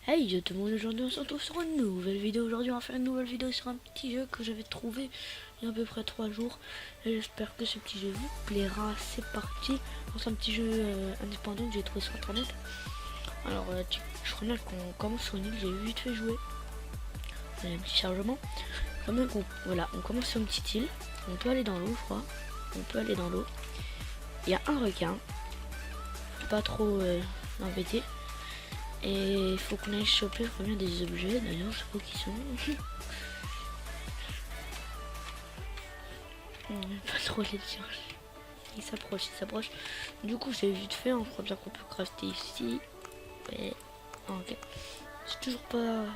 Hey tout le monde, aujourd'hui on se retrouve sur une nouvelle vidéo. Aujourd'hui on va faire une nouvelle vidéo sur un petit jeu que j'avais trouvé il y a à peu près 3 jours. Et j'espère que ce petit jeu vous plaira. C'est parti. C'est un petit jeu indépendant que j'ai trouvé sur internet. Alors je crois bien qu'on commence sur une île, j'ai vite fait jouer. Il y a un petit chargement. Voilà, on commence sur une petite île. On peut aller dans l'eau, je crois. On peut aller dans l'eau. Il y a un requin. Pas trop l'embêter. Et il faut qu'on aille choper combien des objets, d'ailleurs je sais pas qui sont. On va pas trop les dire. Il s'approche. Du coup j'ai vite fait, on croit bien qu'on peut crafter ici. Ouais. Ok. C'est toujours pas.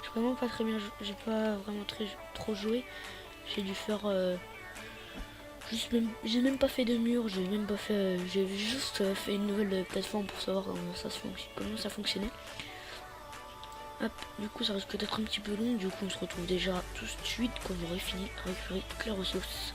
J'ai vraiment pas très bien. J'ai pas vraiment trop joué. J'ai dû faire j'ai même pas fait de mur, j'ai juste fait une nouvelle plateforme pour savoir comment ça fonctionnait. Hop, du coup ça risque d'être un petit peu long, du coup on se retrouve déjà tout de suite quand j'aurai fini de récupérer toutes les ressources.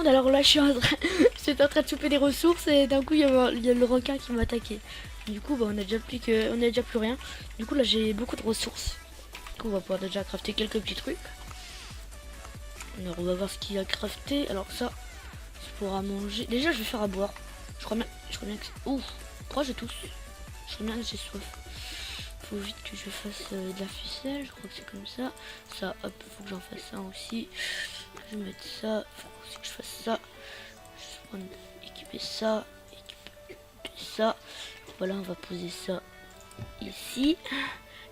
Alors là j'étais en train de choper des ressources et d'un coup il y a le requin qui m'a attaqué. Du coup bah, on a déjà plus rien. Du coup là j'ai beaucoup de ressources. Du coup on va pouvoir déjà crafter quelques petits trucs. Alors on va voir ce qu'il y a crafté. Alors ça c'est pour à manger. Déjà je vais faire à boire. Je crois bien que c'est. Ouf, pourquoi j'ai tous. Je crois bien que j'ai soif. Faut vite que je fasse de la ficelle, je crois que c'est comme ça. Ça, hop, faut que j'en fasse ça aussi. Je vais mettre ça, faut aussi que je fasse ça. Je vais équiper ça, équiper ça. Voilà, on va poser ça ici.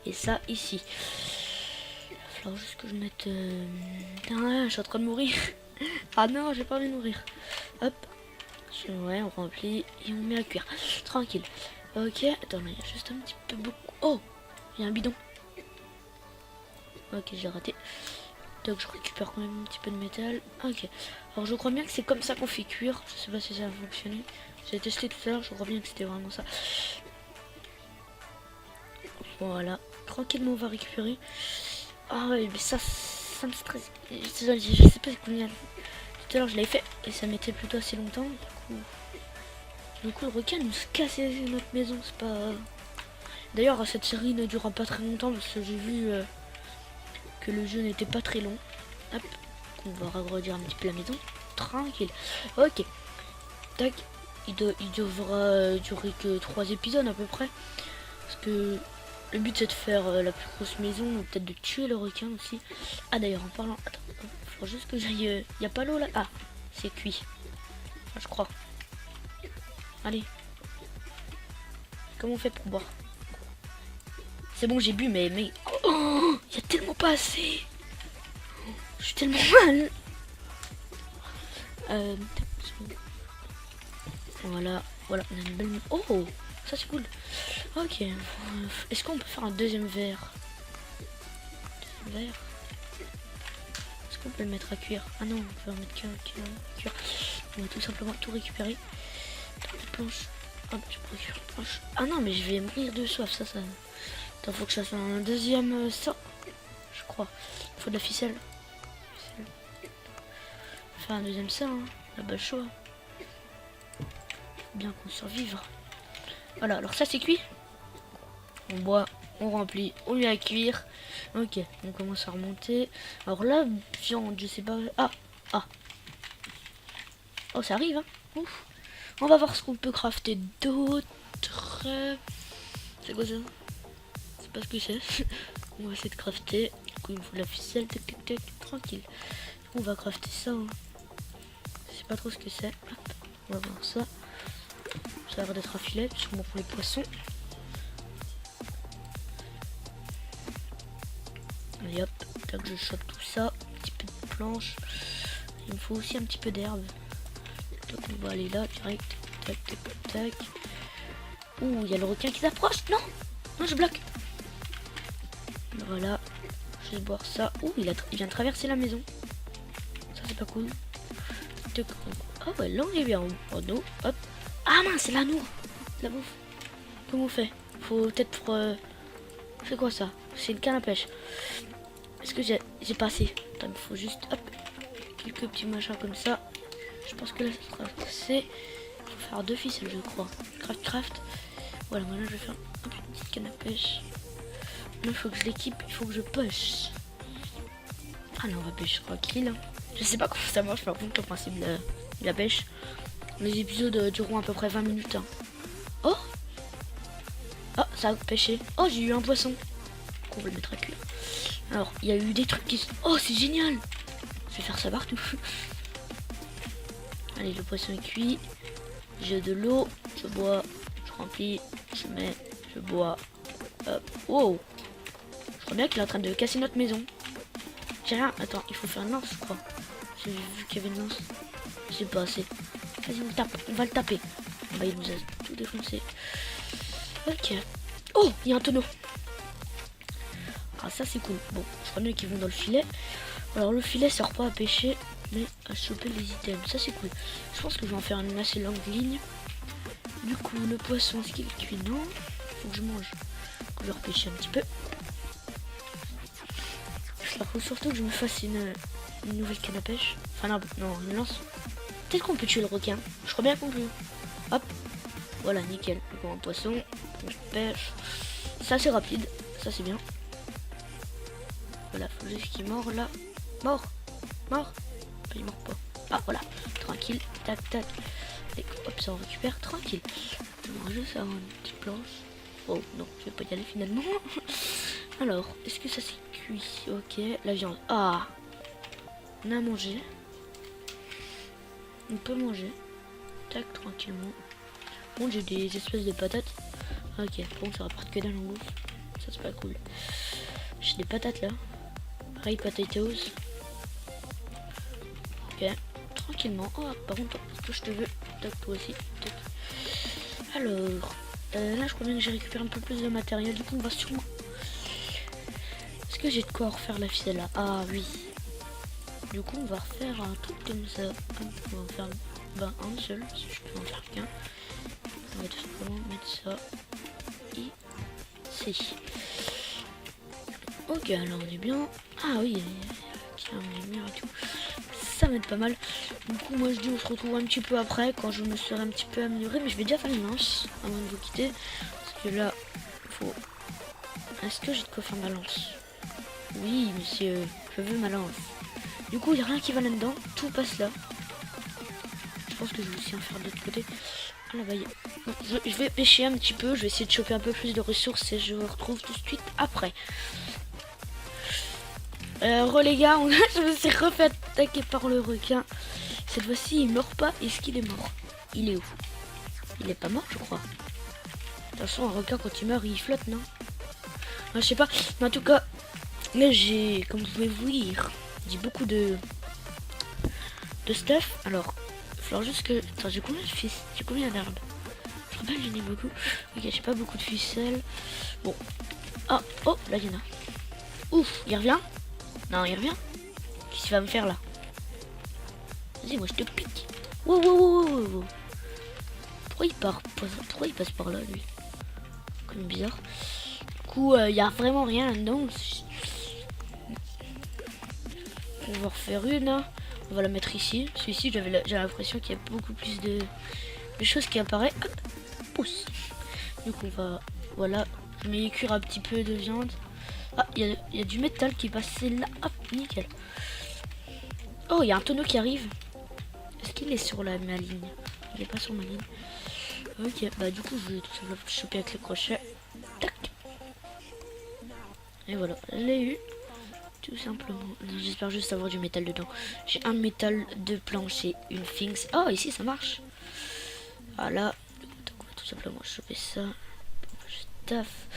Et ça ici. Il va falloir juste que je mette... Ah, je suis en train de mourir. Ah non, j'ai pas envie de mourir. Hop. Ouais, on remplit et on met à cuire. Tranquille. Ok, attends, il y a juste un petit peu beaucoup. Oh, il y a un bidon. Ok, j'ai raté. Donc je récupère quand même un petit peu de métal. Ok, alors je crois bien que c'est comme ça qu'on fait cuire. Je sais pas si ça va fonctionner. J'ai testé tout à l'heure, je crois bien que c'était vraiment ça. Voilà, tranquillement on va récupérer. Ah ouais, mais ça me stresse. Je sais pas combien. Tout à l'heure je l'avais fait et ça mettait plutôt assez longtemps. Du coup le requin nous cassait notre maison, c'est pas... D'ailleurs cette série ne durera pas très longtemps parce que j'ai vu que le jeu n'était pas très long. Hop, on va agrandir un petit peu la maison. Tranquille. Ok. Tac. Il devra durer que 3 épisodes à peu près. Parce que le but c'est de faire la plus grosse maison, ou peut-être de tuer le requin aussi. Ah d'ailleurs en parlant... Attends, il faut juste que j'aille... Il n'y a pas l'eau là? Ah, c'est cuit. Enfin, je crois. Allez. Comment on fait pour boire? C'est bon, j'ai bu, mais oh, il y a tellement pas assez. Je suis tellement mal. Voilà, on a une belle... Oh, ça c'est cool. Ok. Est-ce qu'on peut faire un deuxième verre? Est-ce qu'on peut le mettre à cuire? Ah non, on peut en mettre qu'à cuire. On va tout simplement tout récupérer. Des planches. Hop, je peux récupérer une planche. Ah non, mais je vais mourir de soif, ça. Attends, faut que je fasse un deuxième ça. Je crois. Il faut de la ficelle. Faire un deuxième ça, hein. La balle chaud. Bien qu'on survive. Voilà, alors ça c'est cuit. On boit, on remplit, on met à cuire. Ok, on commence à remonter. Alors là, viande, je sais pas. Ah. Oh, ça arrive, hein. Ouf. On va voir ce qu'on peut crafter d'autre. C'est quoi ça? C'est pas ce que c'est. On va essayer de crafter. Du coup, il me faut de la ficelle. Tac, tranquille. On va crafter ça. Hein. Je sais pas trop ce que c'est. On va voir ça. Ça a l'air d'être un filet, sûrement pour les poissons. Allez hop, tac, je chope tout ça. Un petit peu de planche. Il me faut aussi un petit peu d'herbe. Donc on va aller là direct. Tac. Ouh, il y a le requin qui s'approche. Non, non, je bloque. Voilà. Je vais boire ça. Ouh, il vient de traverser la maison. Ça, c'est pas cool. Ah ouais, là, on est bien. Oh non, hop. Ah mince, c'est la noix. La bouffe. Comment on fait? Faut peut-être pour... C'est quoi ça? C'est une canne à pêche. Est-ce que j'ai pas assez? Attends, il me faut juste... Hop. Quelques petits machins comme ça. Je pense que là, ça sera assez. Il faut faire 2 ficelles, je crois. Craft. Voilà, maintenant, je vais faire une petite canne à pêche. Là, il faut que je l'équipe. Il faut que je pêche. Ah non, on va pêcher tranquille. Je sais pas comment ça marche, par contre, le principe de la pêche. Les épisodes dureront à peu près 20 minutes. Hein. Oh! Oh, ça a pêché. Oh, j'ai eu un poisson. On va le mettre à cuire. Alors, il y a eu des trucs qui sont... Oh, c'est génial! Je vais faire ça partout. Allez, le poisson est cuit. J'ai de l'eau. Je bois. Je remplis. Je mets. Je bois. Hop. Wow! Je crois bien qu'il est en train de casser notre maison. J'ai rien. Attends, il faut faire une lance, je crois. J'ai vu qu'il y avait une lance. C'est pas assez. Vas-y, on tape. On va le taper. Bah, il nous a tout défoncé. Ok. Oh, il y a un tonneau. Ah, ça c'est cool. Bon, je crois bien qu'ils vont dans le filet. Alors, le filet sert pas à pêcher, mais à choper les items. Ça c'est cool. Je pense que je vais en faire une assez longue ligne. Du coup, le poisson, est-ce qu'il est cuit? Non. Faut que je mange. Je vais repêcher un petit peu. Il faut surtout que je me fasse une nouvelle canne à pêche. Enfin, non, une lance. Peut-être qu'on peut tuer le requin. Je crois bien qu'on peut. Hop. Voilà, nickel. Le grand poisson. Je pêche. Ça c'est rapide. Ça c'est bien. Voilà, faut juste qu'il mord là. Mort. Mort. Il mord pas. Ah voilà. Tranquille. Tac tac. Et hop, ça on récupère. Tranquille. On va juste avoir une petite planche. Oh non, je vais pas y aller finalement. Alors, est-ce que ça c'est cuit? Ok, la viande. Ah, on a mangé. On peut manger. Tac, tranquillement. Bon, j'ai des espèces de patates. Ok, bon, ça rapporte que dalle en bouffe. Ça c'est pas cool. J'ai des patates là. Ray potatoes. Ok, tranquillement. Oh, par contre, est-ce que je te veux? Tac, toi aussi. Tac. Alors, là je crois bien que j'ai récupéré un peu plus de matériel. Du coup, on va sûrement... Est-ce que j'ai de quoi refaire la ficelle là? Ah oui. Du coup, on va refaire un truc comme ça. On va en faire un seul, si je peux en faire qu'un. On va tout simplement mettre ça ici. Ok, alors on est bien. Ah oui, tiens, on est bien et tout. Ça m'aide pas mal. Du coup, moi je dis on se retrouve un petit peu après quand je me serai un petit peu amélioré. Mais je vais déjà faire une lance avant de vous quitter. Parce que là, faut... Est-ce que j'ai de quoi faire ma lance? Oui, monsieur, je veux ma lance. Du coup, il n'y a rien qui va là-dedans. Tout passe là. Je pense que je vais aussi en faire de l'autre côté. Ah là-bas, je vais pêcher un petit peu. Je vais essayer de choper un peu plus de ressources et je vous retrouve tout de suite après. Les gars, je me suis refait attaquer par le requin. Cette fois-ci, il meurt pas. Est-ce qu'il est mort? Il est où? Il est pas mort, je crois. De toute façon, un requin, quand il meurt, il flotte, non? Je sais pas. Mais en tout cas, là, j'ai, comme vous pouvez vous lire, j'ai beaucoup de stuff. Alors, il va falloir juste que... Attends, j'ai combien de fils? J'ai combien d'herbes? Je crois pas que j'en ai beaucoup. Ok, j'ai pas beaucoup de ficelles. Bon. Ah, oh, là, il y en a. Ouf, il revient? Non, il revient. Qu'est-ce qu'il va me faire là? Vas-y, moi je te pique. Wow, wow, wow, wow, wow. Pourquoi il passe par là, lui? Comme bizarre. Du coup, il n'y a vraiment rien là-dedans. On va refaire une. Hein. On va la mettre ici. Celui-ci, j'ai l'impression qu'il y a beaucoup plus de choses qui apparaissent. Hop, pousse. Du coup, on va... Voilà. Je mets cuire un petit peu de viande. Ah, il y a du métal qui est passé là. Hop, nickel. Oh, il y a un tonneau qui arrive. Est-ce qu'il est sur ma ligne? Il est pas sur ma ligne. Ok, bah du coup, je vais tout simplement choper avec le crochet. Tac. Et voilà, je l'ai eu. Tout simplement. J'espère juste avoir du métal dedans. J'ai un métal de planche et une Sphinx. Oh, ici, ça marche. Voilà. Donc, on va tout simplement choper ça. Je taffe.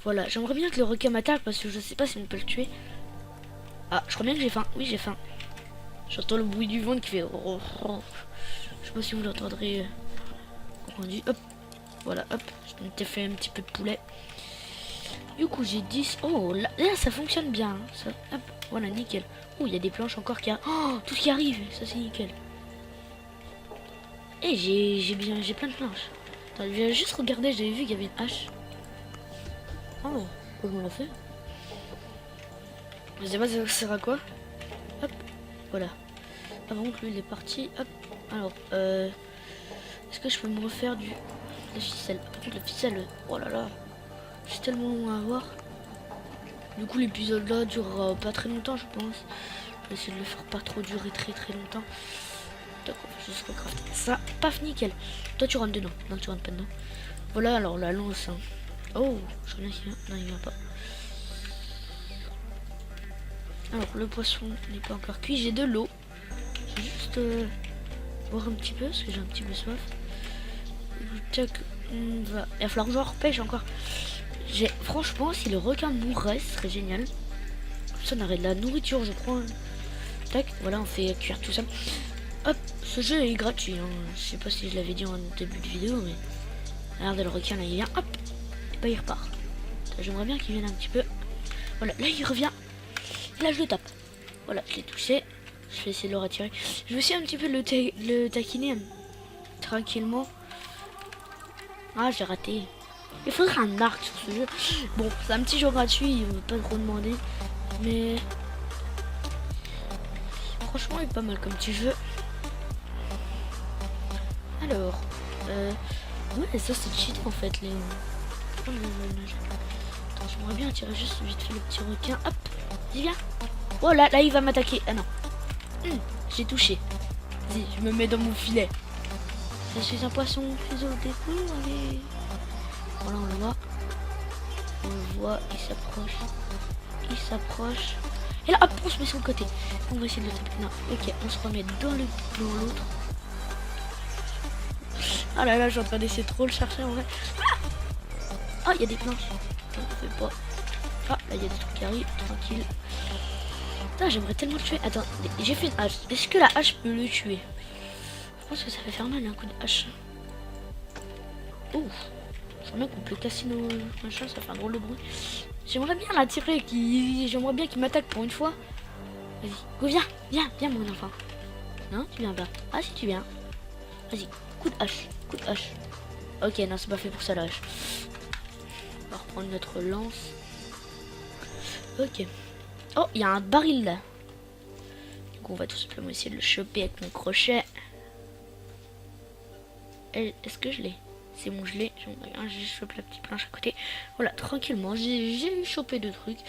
Voilà, j'aimerais bien que le requin m'attaque parce que je sais pas si on peut le tuer. Ah, je crois bien que j'ai faim. Oui, j'ai faim. J'entends le bruit du ventre qui fait... Je sais pas si vous l'entendrez. Hop, Voilà, hop, je m'étais fait un petit peu de poulet. Du coup, j'ai 10. Oh, là, ça fonctionne bien. Hein. Ça, hop, voilà, nickel. Oh, il y a des planches encore qui arrivent. Oh, tout ce qui arrive, ça c'est nickel. Et j'ai plein de planches. Attends, je vais juste regarder, j'avais vu qu'il y avait une hache. Oh, comment on l'a fait? Je sais pas ça sert à quoi. Hop, voilà. Ah, par contre, lui, il est parti. Hop, alors, est-ce que je peux me refaire la ficelle? Par contre, la ficelle, oh là là, c'est tellement long à avoir. Du coup, l'épisode là durera pas très longtemps, je pense. Je vais essayer de le faire pas trop durer très longtemps. D'accord, on va juste recrafter ça. Paf, nickel. Toi, tu rentres dedans. Non, tu rentres pas dedans. Voilà, alors la lance. Hein. Oh, je reviens qu'il vient. Non, il vient pas. Alors, le poisson n'est pas encore cuit. J'ai de l'eau. Je vais juste boire un petit peu parce que j'ai un petit peu soif. Tac, on va. Il va falloir que je repêche encore. Franchement, si le requin mourrait, ce serait génial. Comme ça, on aurait de la nourriture, je crois. Tac, voilà, on fait cuire tout ça. Hop, ce jeu est gratuit. Hein. Je sais pas si je l'avais dit en début de vidéo, mais regardez le requin là, il vient. Hop, et bah il repart. J'aimerais bien qu'il vienne un petit peu. Voilà, là il revient. Et là je le tape. Voilà, je l'ai touché. Je vais essayer de le retirer. Je vais aussi un petit peu le taquiner tranquillement. Ah, j'ai raté. Il faudrait un arc sur ce jeu. Bon, c'est un petit jeu gratuit, on ne veut pas trop demander. Mais franchement, il est pas mal comme petit jeu. Alors, ouais, ça c'est cheat en fait. Attends, j'aimerais bien tirer juste vite fait le petit requin. Hop, il vient. Oh là, il va m'attaquer. Ah non. J'ai touché. Vas-y, je me mets dans mon filet. Je suis un poisson fuseau des coups, allez. Voilà, on le voit. On le voit, il s'approche. Il s'approche. Et là, hop, on se met sur le côté. On va essayer de le taper. Non, ok, on se remet dans l'autre. Ah là là, je suis en train d'essayer trop le chercher en vrai. Ah, il y a des planches. On ne fait pas. Ah, là, il y a des trucs qui arrivent. Tranquille. Putain, j'aimerais tellement le tuer. Attends, j'ai fait une hache. Est-ce que la hache peut le tuer? Je pense que ça fait faire mal un coup de hache. Ouf. J'aimerais bien qu'on peut casser nos machins, ça fait un drôle de bruit. J'aimerais bien l'attirer, j'aimerais bien qu'il m'attaque pour une fois. Vas-y, go, viens mon enfant. Non, tu viens pas. Ah si tu viens. Vas-y, coup de hache. Ok, non, c'est pas fait pour ça la hache. On va reprendre notre lance. Ok. Oh, il y a un baril là. Du coup, on va tout simplement essayer de le choper avec mon crochet. Est-ce que je l'ai? C'est bon, je l'ai. J'ai chopé la petite planche à côté. Voilà, tranquillement. J'ai chopé deux trucs.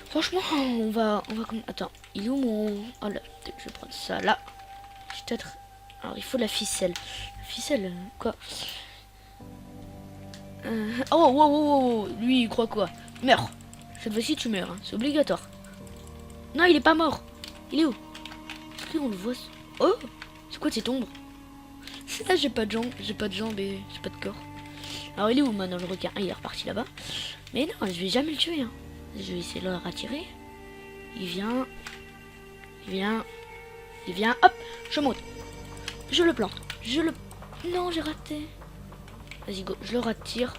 Franchement, on va. Attends, il est où mon. Oh là, je vais prendre ça là. Peut-être. Alors, il faut la ficelle. La ficelle, quoi? Oh, wow. Lui, il croit quoi? Meurs. Cette fois-ci, tu meurs. Hein. C'est obligatoire. Non, il est pas mort. Il est où? Est-ce qu'on le voit? Oh, c'est quoi cette ombre? Là, j'ai pas de jambes et j'ai pas de corps. Alors, il est où maintenant le requin? Ah, il est reparti là-bas. Mais non, je vais jamais le tuer. Hein. Je vais essayer de le rattirer. Il vient. Hop, je monte. Je le plante. Non, j'ai raté. Vas-y, go, je le rattire.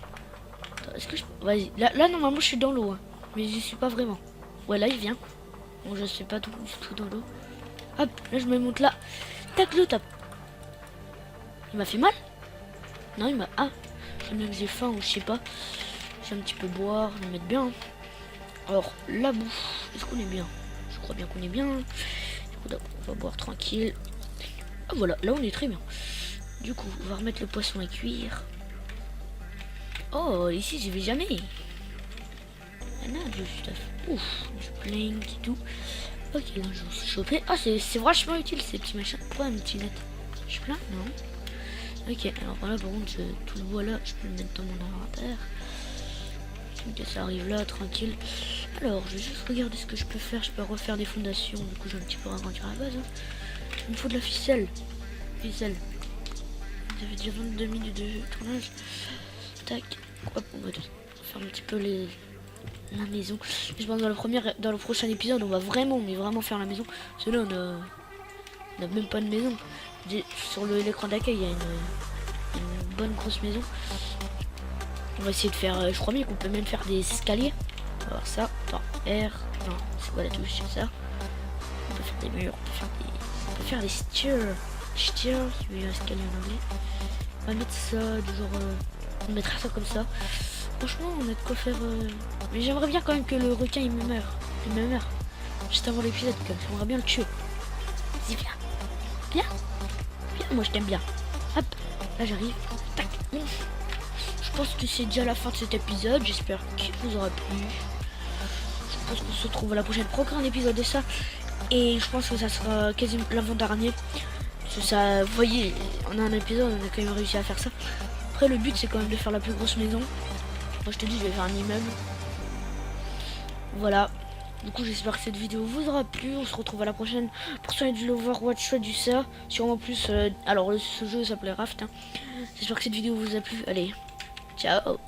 Est-ce que je... Vas-y, là, normalement, je suis dans l'eau. Hein. Mais j'y suis pas vraiment. Ouais, là, il vient. Bon, je suis pas tout dans l'eau. Hop, là, je me monte là. Tac, je le tape. Il m'a fait mal? Non, il m'a... Ah, je sais que j'ai faim ou je sais pas. Je vais un petit peu boire, je vais me mettre bien. Alors, la bouffe, est-ce qu'on est bien? Je crois bien qu'on est bien. Du coup, on va boire tranquille. Ah voilà, là on est très bien. Du coup, on va remettre le poisson à cuire. Oh, ici j'y vais jamais. Ah non, du stuff. Ouf, du plank et tout. Ok, là je vais choper. Ah, c'est vachement utile ces petits machins. Pourquoi un petit net? Je suis plein? Non. Ok, alors voilà, par contre, tout le bois là, je peux le mettre dans mon inventaire. Ok, ça arrive là, tranquille. Alors, je vais juste regarder ce que je peux faire. Je peux refaire des fondations. Du coup, je vais un petit peu agrandir à la base. Hein. Il me faut de la ficelle. J'avais déjà 22 minutes de tournage. Tac. Hop, on va faire un petit peu la maison. Je pense que dans le prochain épisode, on va vraiment faire la maison. Parce que là, on a même pas de maison. Sur l'écran d'accueil, il y a une bonne grosse maison. On va essayer de faire, je crois bien qu'on peut même faire des escaliers. On va voir ça. Attends, R. Non, c'est quoi la touche? C'est ça. On peut faire des murs, on peut faire des stairs. Stairs, je vais escalier en anglais. On va mettre ça, du genre, on mettra ça comme ça. Franchement, on a de quoi faire. Mais j'aimerais bien quand même que le requin il me meure. Il me meurt. Juste avant l'épisode, comme j'aimerais bien le tuer. Vas-y, viens. Viens. Viens, moi je t'aime bien. Hop, là j'arrive. Tac. Je pense que c'est déjà la fin de cet épisode. J'espère qu'il vous aura plu. Je pense qu'on se retrouve à la prochaine. Programme épisode de ça. Et je pense que ça sera quasiment l'avant-dernier. Parce que ça, vous voyez, on a un épisode, on a quand même réussi à faire ça. Après, le but c'est quand même de faire la plus grosse maison. Moi je te dis, je vais faire un immeuble. Voilà. Du coup, j'espère que cette vidéo vous aura plu. On se retrouve à la prochaine pour soit du l'Overwatch, soit du ça. Sûrement plus. Alors, ce jeu s'appelait Raft. Hein. J'espère que cette vidéo vous a plu. Allez, ciao.